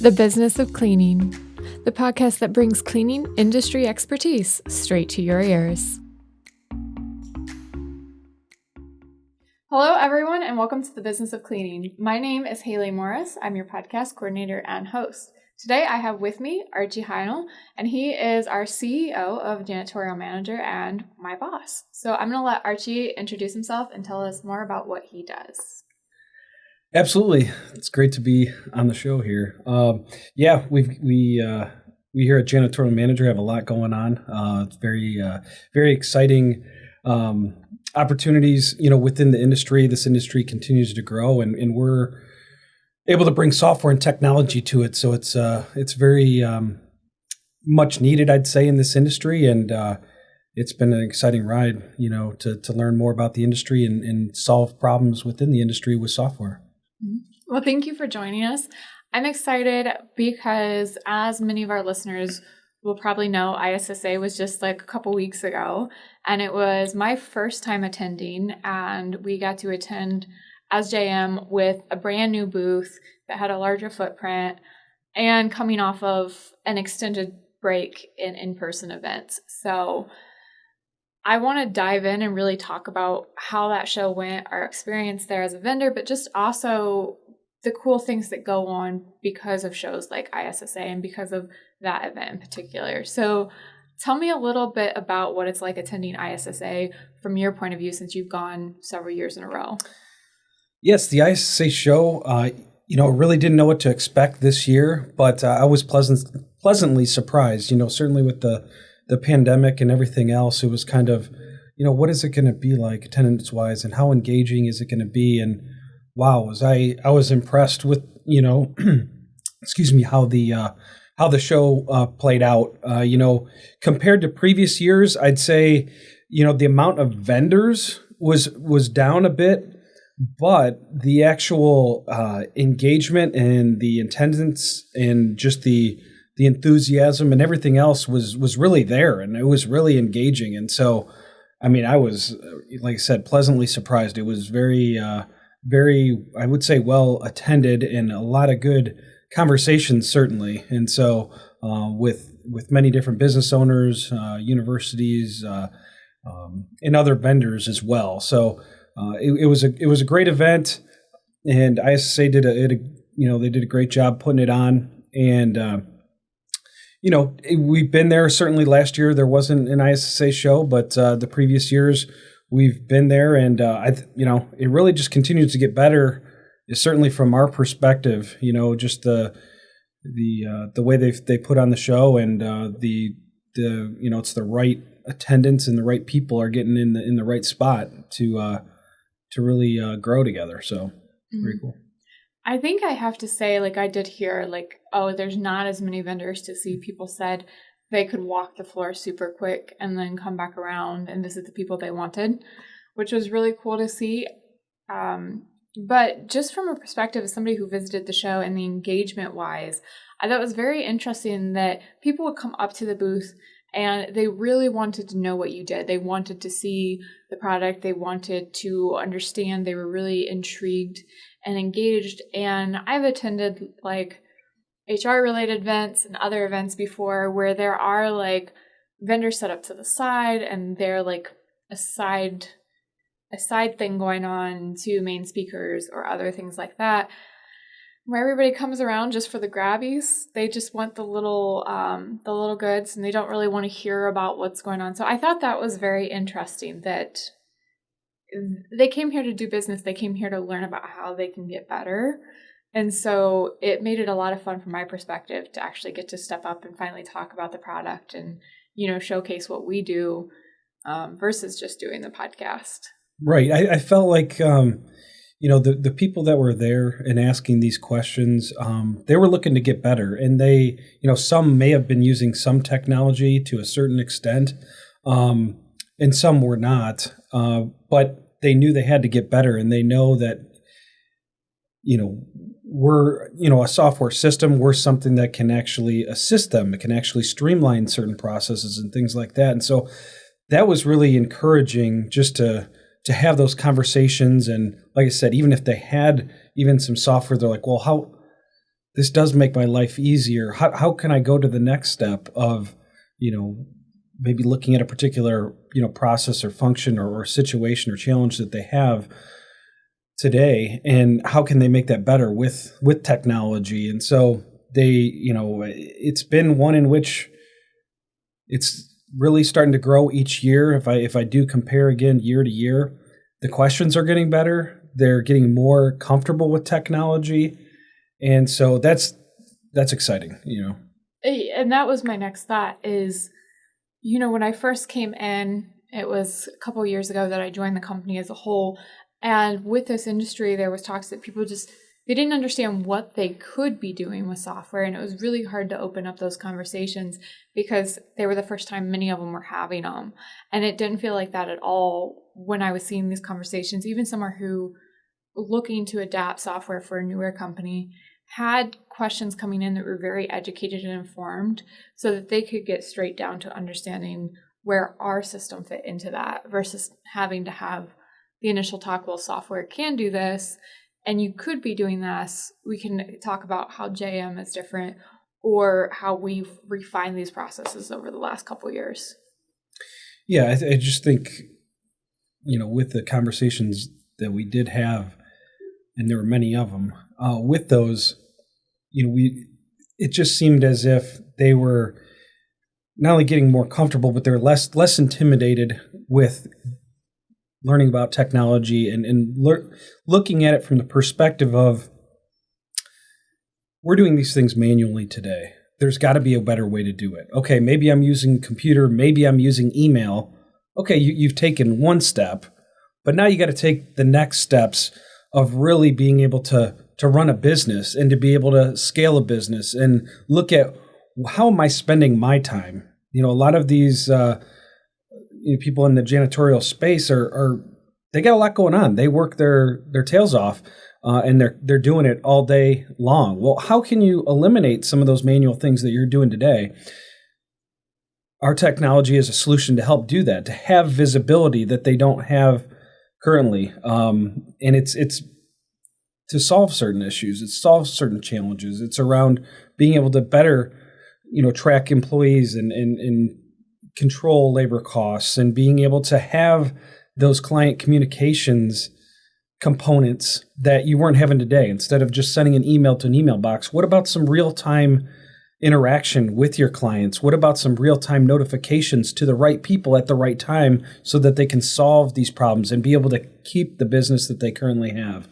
The Business of Cleaning, the podcast that brings cleaning industry expertise straight to your ears. Hello, everyone, and welcome to The Business of Cleaning. My name is Haley Morris. I'm your podcast coordinator and host. Today, I have with me Archie Heinl, and he is our CEO of Janitorial Manager and my boss. So I'm going to let Archie introduce himself and tell us more about what he does. Absolutely. It's great to be on the show here. We here at Janitorial Manager have a lot going on. It's very exciting opportunities, within the industry. This industry continues to grow, and we're able to bring software and technology to it. So it's very much needed, I'd say, in this industry, and it's been an exciting ride, to learn more about the industry and solve problems within the industry with software. Well, thank you for joining us. I'm excited because, as many of our listeners will probably know, ISSA was just like a couple weeks ago, and it was my first time attending, and we got to attend as JM with a brand new booth that had a larger footprint and coming off of an extended break in in-person events. So I want to dive in and really talk about how that show went, our experience there as a vendor, but just also the cool things that go on because of shows like ISSA and because of that event in particular. So tell me a little bit about what it's like attending ISSA from your point of view, since you've gone several years in a row. Yes, the ISSA show, really didn't know what to expect this year, but I was pleasantly surprised, certainly with the pandemic and everything else. It was kind of, what is it going to be like attendance-wise, and how engaging is it going to be? And wow, I was impressed with, how the show played out. Compared to previous years, I'd say, the amount of vendors was down a bit, but the actual engagement and the attendance and just the enthusiasm and everything else was really there, and it was really engaging. And so, I was, like I said, pleasantly surprised. It was very, I would say, well attended, and a lot of good conversations, certainly. And so, with many different business owners, universities, and other vendors as well. So, it was a great event, and ISSA did a great job putting it on. And we've been there. Certainly last year there wasn't an ISSA show, but the previous years we've been there, and it really just continues to get better. Certainly from our perspective, just the way they put on the show, and it's the right attendance and the right people are getting in the right spot to really grow together. So very cool. I think I have to say, I did hear, there's not as many vendors to see. People said they could walk the floor super quick and then come back around and visit the people they wanted, which was really cool to see. But just from a perspective of somebody who visited the show and the engagement-wise, I thought it was very interesting that people would come up to the booth and they really wanted to know what you did. They wanted to see the product. They wanted to understand. They were really intrigued and engaged. And I've attended HR related events and other events before where there are vendors set up to the side, and they're a side thing going on to main speakers or other things like that, where everybody comes around just for the grabbies. They just want the little goods, and they don't really want to hear about what's going on. So I thought that was very interesting that they came here to do business. They came here to learn about how they can get better. And so it made it a lot of fun from my perspective to actually get to step up and finally talk about the product and, showcase what we do versus just doing the podcast. Right. I felt like, the people that were there and asking these questions, they were looking to get better. And they, some may have been using some technology to a certain extent, and some were not. But they knew they had to get better, and they know that, we're, a software system. We're something that can actually assist them. It can actually streamline certain processes and things like that. And so that was really encouraging, just to have those conversations. And like I said, even if they had even some software, they're like, well, this does make my life easier. How can I go to the next step of, maybe looking at a particular, process or function or situation or challenge that they have today, and how can they make that better with technology? And so it's been one in which it's really starting to grow each year. If I do compare again year to year, the questions are getting better. They're getting more comfortable with technology. And so that's exciting, And that was my next thought is, when I first came in, it was a couple of years ago that I joined the company as a whole. And with this industry, there was talks that people they didn't understand what they could be doing with software. And it was really hard to open up those conversations because they were the first time many of them were having them. And it didn't feel like that at all when I was seeing these conversations. Even someone who looking to adapt software for a newer company had questions coming in that were very educated and informed so that they could get straight down to understanding where our system fit into that versus having to have the initial talk, well, software can do this, and you could be doing this. We can talk about how JM is different or how we've refined these processes over the last couple of years. Yeah, I just think, with the conversations that we did have, and there were many of them, with those, it just seemed as if they were not only getting more comfortable, but they're less intimidated with learning about technology and looking at it from the perspective of, we're doing these things manually today. There's got to be a better way to do it. Okay, maybe I'm using computer, maybe I'm using email. Okay, you've taken one step, but now you got to take the next steps of really being able to run a business and to be able to scale a business and look at, how am I spending my time? A lot of these people in the janitorial space are they got a lot going on. They work their tails off, and they're doing it all day long. Well, how can you eliminate some of those manual things that you're doing today? Our technology is a solution to help do that, to have visibility that they don't have currently, and it's to solve certain issues. It solves certain challenges. It's around being able to better, track employees and control labor costs, and being able to have those client communications components that you weren't having today. Instead of just sending an email to an email box, what about some real-time interaction with your clients? What about some real-time notifications to the right people at the right time so that they can solve these problems and be able to keep the business that they currently have?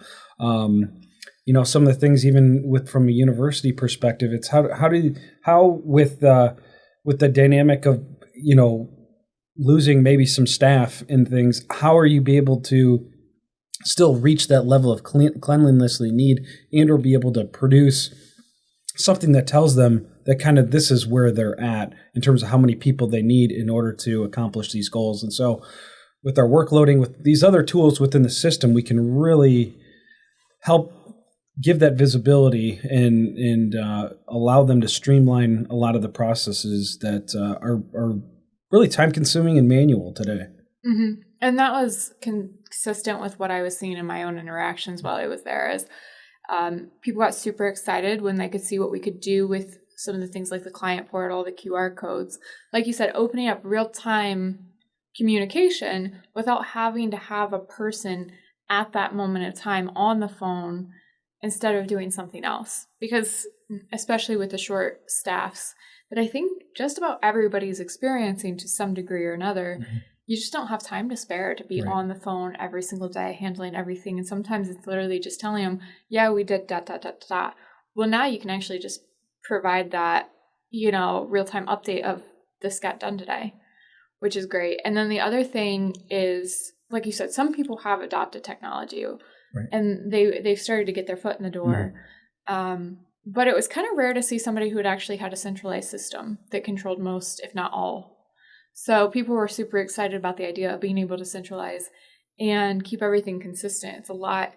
Some of the things, even from a university perspective, it's how with the dynamic of, losing maybe some staff and things, how are you be able to still reach that level of cleanliness they need, and or be able to produce something that tells them that kind of this is where they're at in terms of how many people they need in order to accomplish these goals. And so with our workloading, with these other tools within the system, we can really help give that visibility and allow them to streamline a lot of the processes that are really time-consuming and manual today. Mm-hmm. And that was consistent with what I was seeing in my own interactions while I was there. As people got super excited when they could see what we could do with some of the things like the client portal, the QR codes. Like you said, opening up real-time communication without having to have a person at that moment of time on the phone instead of doing something else. Because especially with the short staffs that I think just about everybody's experiencing to some degree or another, mm-hmm. You just don't have time to spare to be on the phone every single day handling everything. And sometimes it's literally just telling them, yeah, we did ... Well, now you can actually just provide that, real-time update of this got done today, which is great. And then the other thing is, like you said, some people have adopted technology and they've started to get their foot in the door. Mm-hmm. But it was kind of rare to see somebody who had actually had a centralized system that controlled most, if not all. So people were super excited about the idea of being able to centralize and keep everything consistent. It's a lot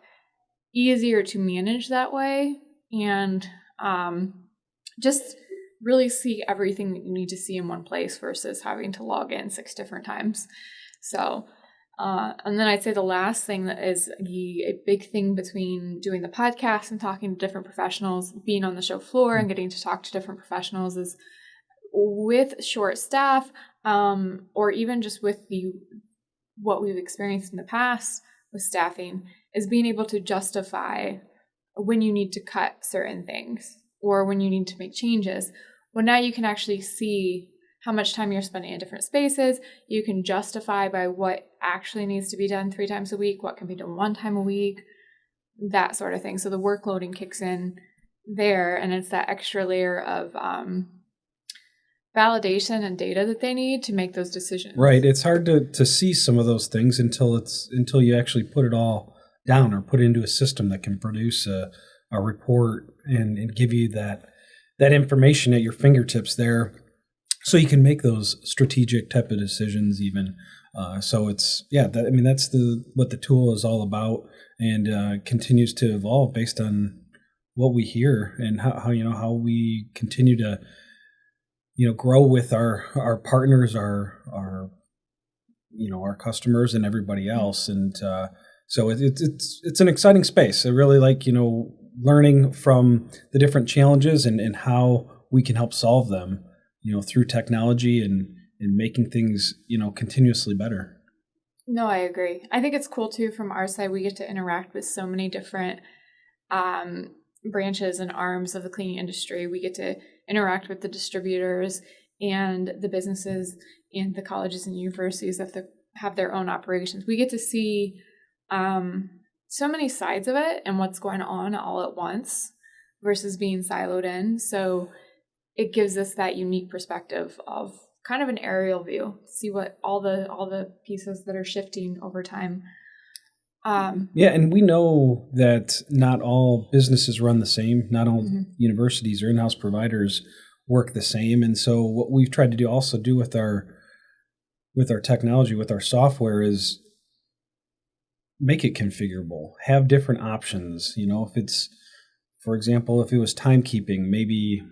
easier to manage that way and just really see everything that you need to see in one place versus having to log in 6 different times. So And then I'd say the last thing that is a big thing between doing the podcast and talking to different professionals, being on the show floor and getting to talk to different professionals, is with short staff, or even just with what we've experienced in the past with staffing, is being able to justify when you need to cut certain things or when you need to make changes. Well, now you can actually see how much time you're spending in different spaces. You can justify by what actually needs to be done 3 times a week, what can be done 1 time a week, that sort of thing. So the workloading kicks in there, and it's that extra layer of validation and data that they need to make those decisions. Right. It's hard to see some of those things until you actually put it all down or put it into a system that can produce a report and give you that information at your fingertips there, so you can make those strategic type of decisions even. So it's, that's what the tool is all about, and continues to evolve based on what we hear and how we continue to grow with our partners, our customers and everybody else. And so it's an exciting space. I really like, learning from the different challenges and how we can help solve them, through technology and making things, continuously better. No, I agree. I think it's cool too, from our side, we get to interact with so many different branches and arms of the cleaning industry. We get to interact with the distributors and the businesses and the colleges and universities that have their own operations. We get to see so many sides of it and what's going on all at once versus being siloed in. So it gives us that unique perspective of kind of an aerial view, see what all the pieces that are shifting over time. And we know that not all businesses run the same. Not all universities or in-house providers work the same. And so what we've tried to do with our technology, with our software, is make it configurable, have different options. If it's, for example, if it was timekeeping, maybe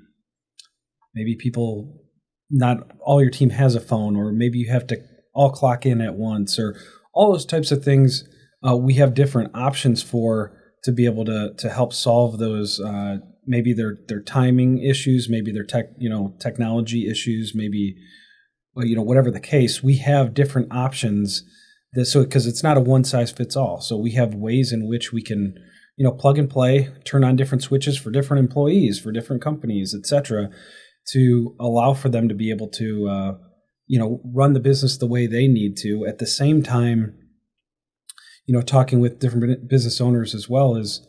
people, not all your team has a phone, or maybe you have to all clock in at once, or all those types of things. We have different options to be able to help solve those. Maybe their timing issues, maybe their technology issues, maybe whatever the case. We have different options because it's not a one size fits all. So we have ways in which we can plug and play, turn on different switches for different employees, for different companies, etc., to allow for them to be able to run the business the way they need to. At the same time, talking with different business owners as well, is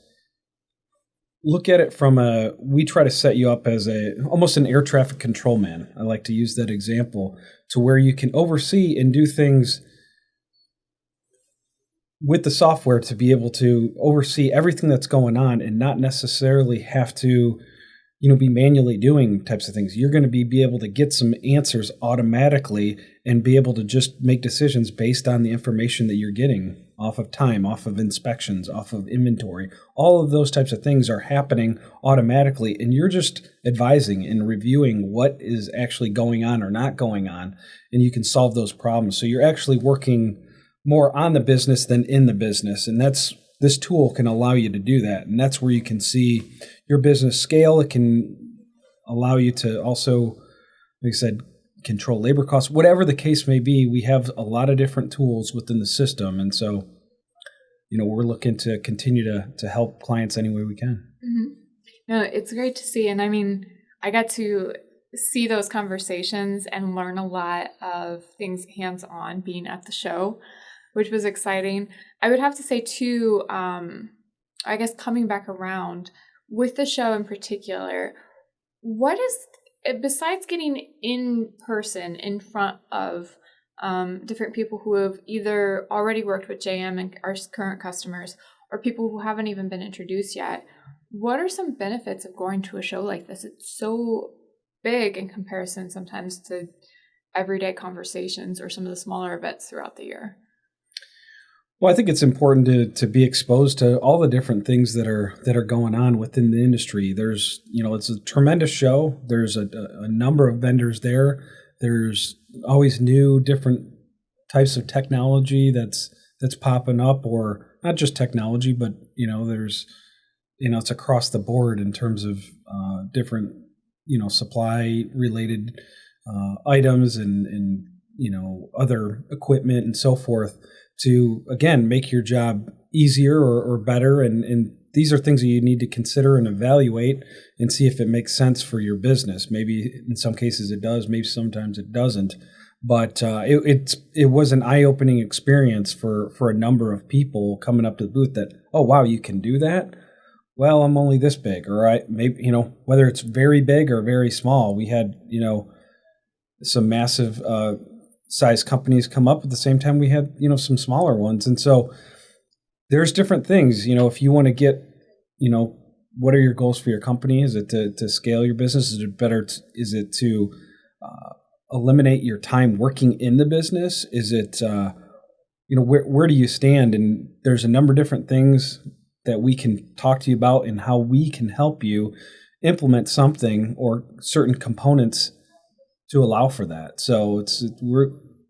look at it from we try to set you up as almost an air traffic control man. I like to use that example, to where you can oversee and do things with the software to be able to oversee everything that's going on and not necessarily have to be manually doing types of things. You're going to be able to get some answers automatically and be able to just make decisions based on the information that you're getting off of time, off of inspections, off of inventory. All of those types of things are happening automatically, and you're just advising and reviewing what is actually going on or not going on, and you can solve those problems. So you're actually working more on the business than in the business, and this tool can allow you to do that. And that's where you can see your business scale. It can allow you to also, like I said, control labor costs, whatever the case may be. We have a lot of different tools within the system. And so, we're looking to continue to help clients any way we can. Mm-hmm. No, it's great to see. And I mean, I got to see those conversations and learn a lot of things hands-on being at the show, which was exciting. I would have to say too, I guess coming back around with the show in particular, what is, besides getting in person in front of different people who have either already worked with JM and our current customers, or people who haven't even been introduced yet, what are some benefits of going to a show like this? It's so big in comparison sometimes to everyday conversations or some of the smaller events throughout the year. Well, I think it's important to be exposed to all the different things that are going on within the industry. There's, it's a tremendous show. There's a number of vendors there. There's always new, different types of technology that's popping up, or not just technology, but there's it's across the board in terms of different supply related items and other equipment and so forth to again make your job easier or better, and these are things that you need to consider and evaluate and see if it makes sense for your business. Maybe in some cases it does, maybe sometimes it doesn't. But it was an eye-opening experience for a number of people coming up to the booth that, oh, wow, you can do that? Well, I'm only this big, or maybe, whether it's very big or very small. We had, some massive size companies come up at the same time we had, some smaller ones. And so there's different things, if you want to get, what are your goals for your company? Is it to scale your business? Is it to eliminate your time working in the business? Is it, where do you stand? And there's a number of different things that we can talk to you about and how we can help you implement something or certain components to allow for that. So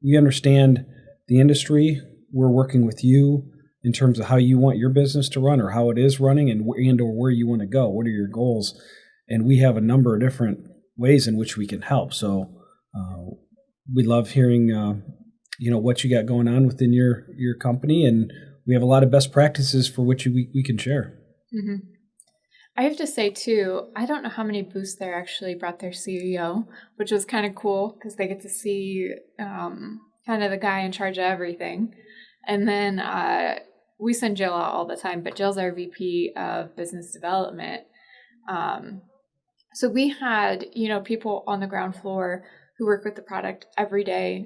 we understand the industry. We're working with you in terms of how you want your business to run or how it is running and or where you want to go. What are your goals? And we have a number of different ways in which we can help. So we love hearing, what you got going on within your company, and we have a lot of best practices for which we can share. Mm-hmm. I have to say too, I don't know how many booths there actually brought their CEO, which was kind of cool because they get to see kind of the guy in charge of everything. And then we send Jill out all the time, but Jill's our VP of Business Development. So we had, people on the ground floor who work with the product every day,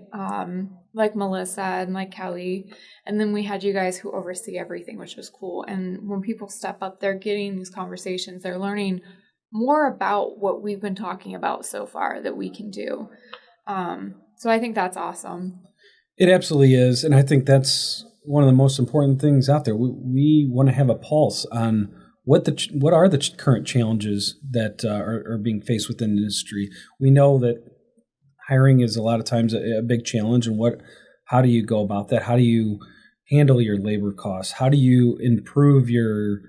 like Melissa and like Kelly. And then we had you guys who oversee everything, which was cool. And when people step up, they're getting these conversations. They're learning more about what we've been talking about so far that we can do. So I think that's awesome. It absolutely is. And I think that's one of the most important things out there. We want to have a pulse on what are the current challenges that are being faced within the industry. We know that hiring is a lot of times a big challenge, and how do you go about that? How do you handle your labor costs? How do you improve your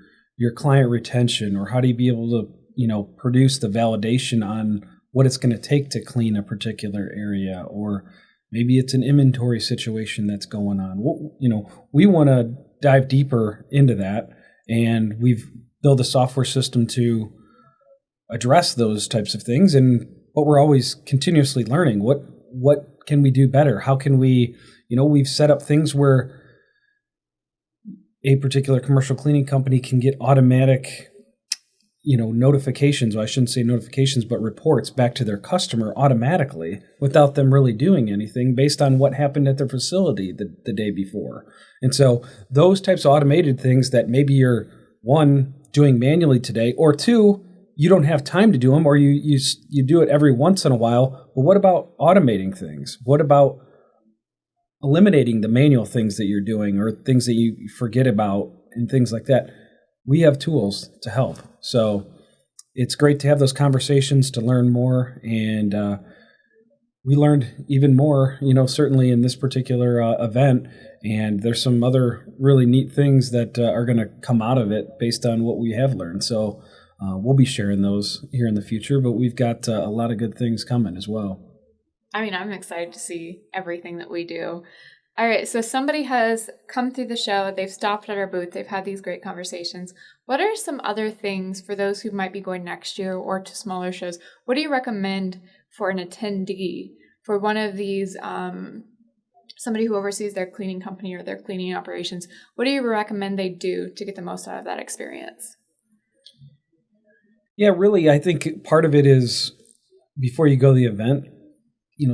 client retention, or how do you be able to produce the validation on what it's going to take to clean a particular area, or maybe it's an inventory situation that's going on. We want to dive deeper into that, and we've built a software system to address those types of things. But we're always continuously learning. What can we do better? How can we, we've set up things where a particular commercial cleaning company can get automatic, notifications. Well, I shouldn't say notifications, but reports back to their customer automatically without them really doing anything based on what happened at their facility the day before. And so those types of automated things that maybe you're, one, doing manually today, or two, you don't have time to do them, or you do it every once in a while. But what about automating things? What about eliminating the manual things that you're doing, or things that you forget about and things like that? We have tools to help. So it's great to have those conversations to learn more. And we learned even more, certainly in this particular event. And there's some other really neat things that are going to come out of it based on what we have learned. So we'll be sharing those here in the future, but we've got a lot of good things coming as well. I'm excited to see everything that we do. All right, so somebody has come through the show, they've stopped at our booth, they've had these great conversations. What are some other things for those who might be going next year or to smaller shows? What do you recommend for an attendee for one of these, somebody who oversees their cleaning company or their cleaning operations? What do you recommend they do to get the most out of that experience? Yeah, really, I think part of it is before you go to the event,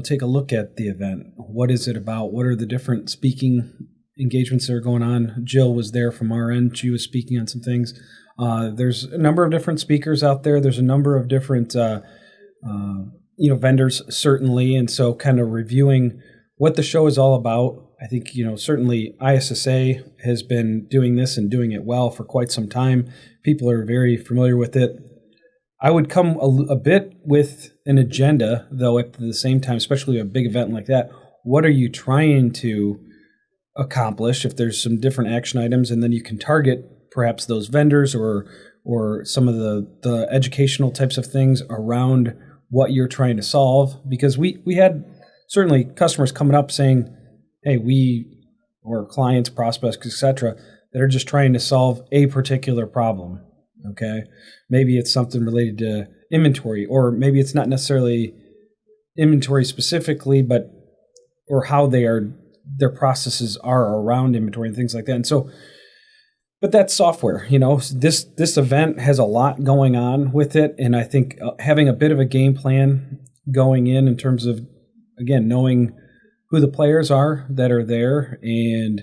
take a look at the event. What is it about? What are the different speaking engagements that are going on? Jill was there from our end. She was speaking on some things. There's a number of different speakers out there. There's a number of different, vendors, certainly. And so kind of reviewing what the show is all about. I think, certainly ISSA has been doing this and doing it well for quite some time. People are very familiar with it. I would come a bit with an agenda, though, at the same time, especially a big event like that. what are you trying to accomplish, if there's some different action items, and then you can target perhaps those vendors or some of the educational types of things around what you're trying to solve. Because we had certainly customers coming up saying, hey, or clients, prospects, etc., that are just trying to solve a particular problem. Okay, maybe it's something related to inventory, or maybe it's not necessarily inventory specifically, or how their processes are around inventory and things like that. And so, but that's software. This event has a lot going on with it, and I think having a bit of a game plan going in terms of, again, knowing who the players are that are there and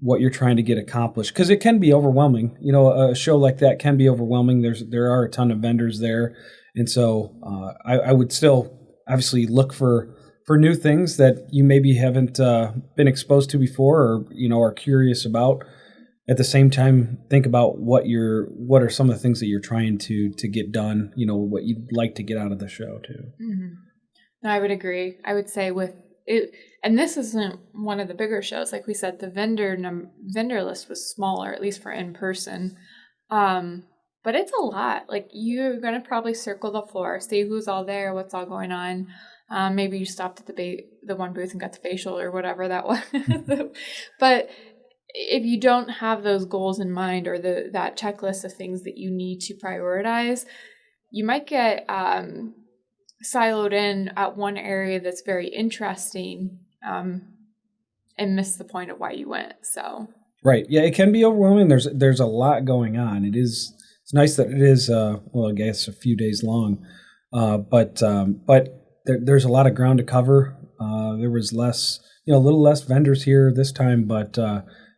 what you're trying to get accomplished, because it can be overwhelming. A show like that can be overwhelming. There are a ton of vendors there, and so I would still obviously look for new things that you maybe haven't been exposed to before, or are curious about. At the same time, think about what are some of the things that you're trying to get done. What you'd like to get out of the show too. Mm-hmm. No, I would agree. I would say with it, and this isn't one of the bigger shows. Like we said, the vendor list was smaller, at least for in person. But it's a lot. Like, you're going to probably circle the floor, see who's all there, what's all going on. Maybe you stopped at the one booth and got the facial or whatever that was. But if you don't have those goals in mind, or that checklist of things that you need to prioritize, you might get siloed in at one area that's very interesting, and miss the point of why you went. So right, yeah, it can be overwhelming. There's a lot going on. It's nice that it is I guess a few days long, but there's a lot of ground to cover. There was a little less vendors here this time, but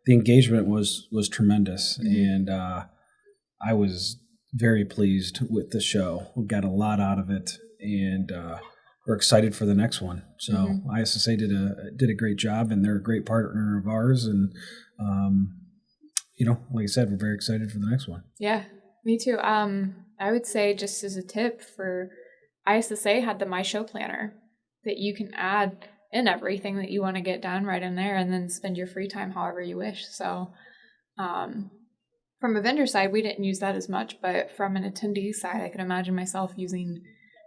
the engagement was tremendous, and I was very pleased with the show. We got a lot out of it, and we're excited for the next one. So ISSA did a great job, and they're a great partner of ours, and like I said, we're very excited for the next one. Yeah, me too. I would say, just as a tip, for ISSA had the My Show Planner that you can add in everything that you want to get done right in there, and then spend your free time however you wish. So from a vendor side, we didn't use that as much, but from an attendee side, I can imagine myself using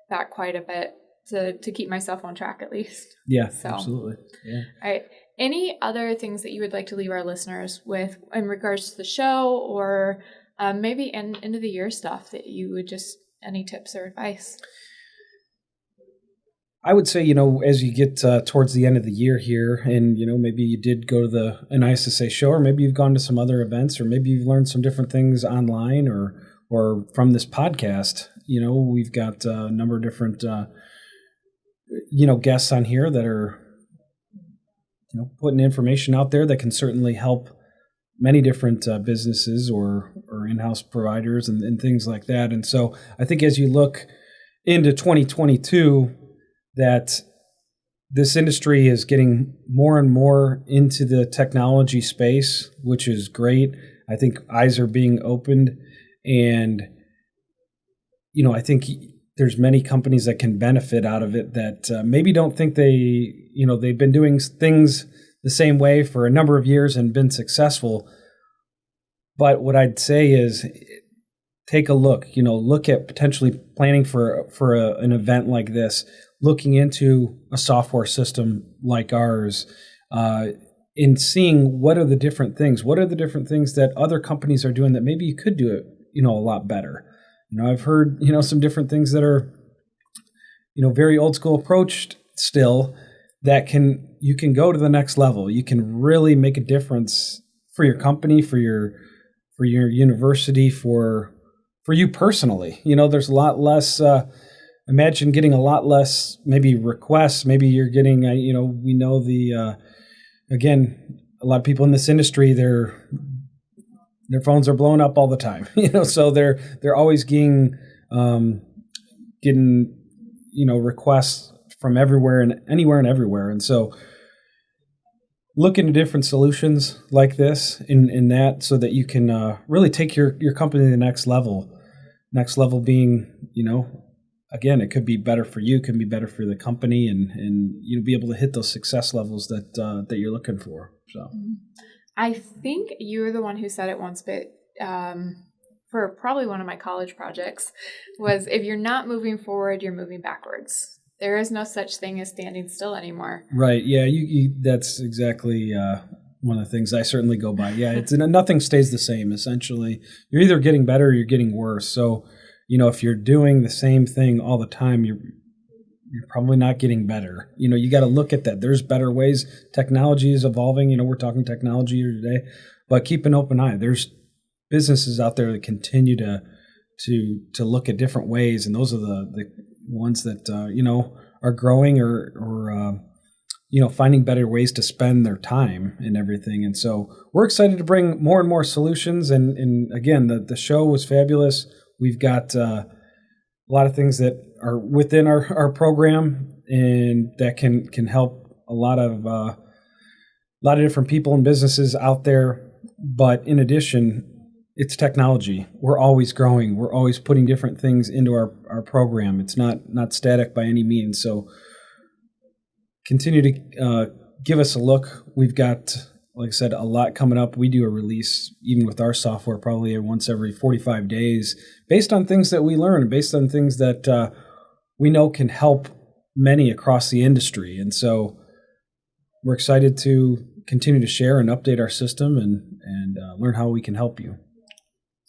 that quite a bit to keep myself on track, at least. Yeah, so, absolutely. Yeah. All right. Any other things that you would like to leave our listeners with in regards to the show, or maybe end of the year stuff that you would any tips or advice? I would say, as you get towards the end of the year here, and, maybe you did go to an ISSA show, or maybe you've gone to some other events, or maybe you've learned some different things online or from this podcast. We've got a number of different, guests on here that are, putting information out there that can certainly help many different businesses or in-house providers and things like that. And so I think as you look into 2022, that this industry is getting more and more into the technology space, which is great. I think eyes are being opened, and I think there's many companies that can benefit out of it that maybe don't think they've been doing things the same way for a number of years and been successful. But what I'd say is, take a look. Look at potentially planning for an event like this, looking into a software system like ours, in seeing what are the different things that other companies are doing that maybe you could do it, a lot better. I've heard, some different things that are, very old school approached still, that you can go to the next level. You can really make a difference for your company, for your university, for you personally. There's a lot less, imagine getting a lot less maybe requests. Maybe you're getting, we know again, a lot of people in this industry, their phones are blowing up all the time, so they're always getting requests from everywhere and anywhere and everywhere. And so look into different solutions like this in that, so that you can really take your company to the next level. Next level being, again, it could be better for you, it can be better for the company, and be able to hit those success levels that you're looking for. So, I think you were the one who said it once, but for probably one of my college projects was, if you're not moving forward, you're moving backwards. There is no such thing as standing still anymore. Right. Yeah. That's exactly one of the things I certainly go by. Yeah. Nothing stays the same. Essentially, you're either getting better or you're getting worse. So, if you're doing the same thing all the time, you're probably not getting better. You got to look at that. There's better ways. Technology is evolving. We're talking technology here today, but keep an open eye. There's businesses out there that continue to look at different ways, and those are the ones that are growing or finding better ways to spend their time and everything. And so we're excited to bring more and more solutions. And again, the show was fabulous. We've got a lot of things that are within our program and that can help a lot of different people and businesses out there. But in addition, it's technology. We're always growing. We're always putting different things into our program. It's not static by any means. So continue to give us a look. We've got, like I said, a lot coming up. We do a release, even with our software, probably once every 45 days, based on things that we learn, based on things that we know can help many across the industry. And so we're excited to continue to share and update our system and learn how we can help you.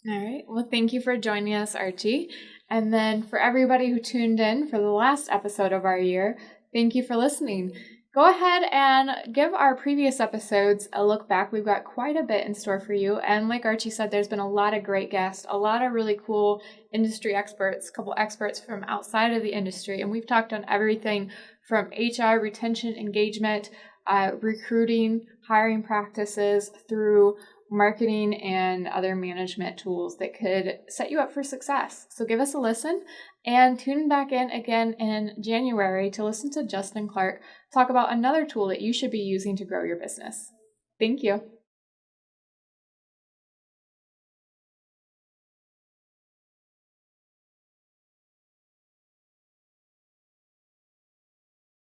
All right. Well, thank you for joining us, Archie. And then for everybody who tuned in for the last episode of our year, thank you for listening. Go ahead and give our previous episodes a look back. We've got quite a bit in store for you. And like Archie said, there's been a lot of great guests, a lot of really cool industry experts, a couple experts from outside of the industry. And we've talked on everything from HR, retention, engagement, recruiting, hiring practices, through marketing and other management tools that could set you up for success. So give us a listen and tune back in again in January to listen to Justin Clark talk about another tool that you should be using to grow your business. Thank you.